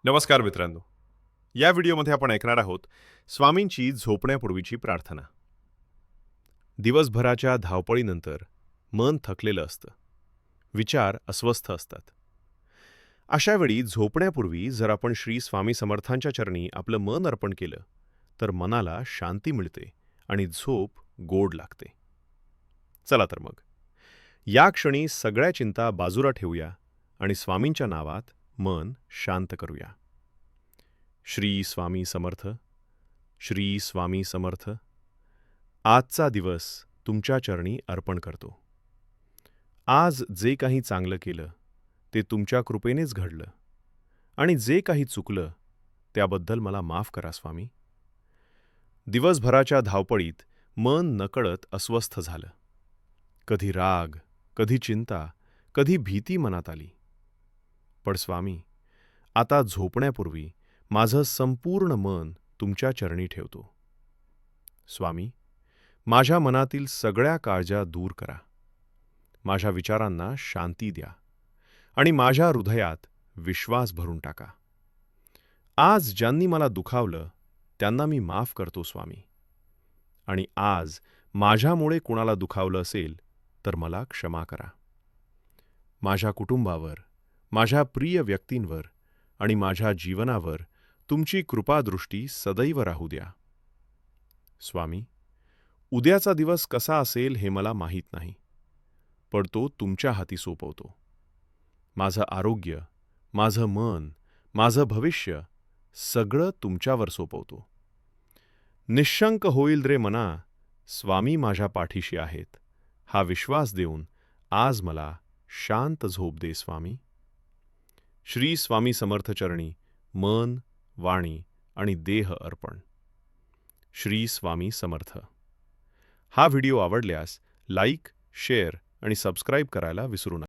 नमस्कार मित्रांनो. या व्हिडिओमध्ये आपण ऐकणार आहोत स्वामींची झोपण्यापूर्वीची प्रार्थना. दिवसभराच्या धावपळीनंतर मन थकलेलं असतं, विचार अस्वस्थ असतात. अशा वेळी झोपण्यापूर्वी जर आपण श्री स्वामी समर्थांच्या चरणी आपलं मन अर्पण केलं तर मनाला शांती मिळते आणि झोप गोड लागते. चला तर मग या क्षणी सगळ्या चिंता बाजूला ठेवूया आणि स्वामींच्या नावात मन शांत करूया. श्री स्वामी समर्थ. श्री स्वामी समर्थ. आजचा दिवस तुमच्या चरणी अर्पण करतो. आज जे काही चांगलं केलं ते तुमच्या कृपेनेच घडलं आणि जे काही चुकलं त्याबद्दल मला माफ करा स्वामी. दिवसभराच्या धावपळीत मन नकळत अस्वस्थ झालं. कधी राग, कधी चिंता, कधी भीती मनात आली. पण स्वामी, आता झोपण्यापूर्वी माझं संपूर्ण मन तुमच्या चरणी ठेवतो. स्वामी, माझ्या मनातील सगळ्या काळजा दूर करा. माझ्या विचारांना शांती द्या आणि माझ्या हृदयात विश्वास भरून टाका. आज ज्यांनी मला दुखावलं त्यांना मी माफ करतो स्वामी. आणि आज माझ्यामुळे कुणाला दुखावलं असेल तर मला क्षमा करा. माझ्या कुटुंबावर, माझ्या प्रिय व्यक्तींवर आणि माझ्या जीवनावर तुमची कृपादृष्टी सदैव राहू द्या. स्वामी, उद्याचा दिवस कसा असेल हे मला माहीत नाही, पण तो तुमच्या हाती सोपवतो. माझं आरोग्य, माझं मन, माझं भविष्य सगळं तुमच्यावर सोपवतो. निःशंक होईल रे मना, स्वामी माझ्या पाठीशी आहेत, हा विश्वास देऊन आज मला शांत झोप दे स्वामी. श्री स्वामी समर्थ चरणी मन, वाणी आणि देह अर्पण. श्री स्वामी समर्थ. हा व्हिडिओ आवडल्यास लाईक, शेअर आणि सबस्क्राईब करायला विसरू नका.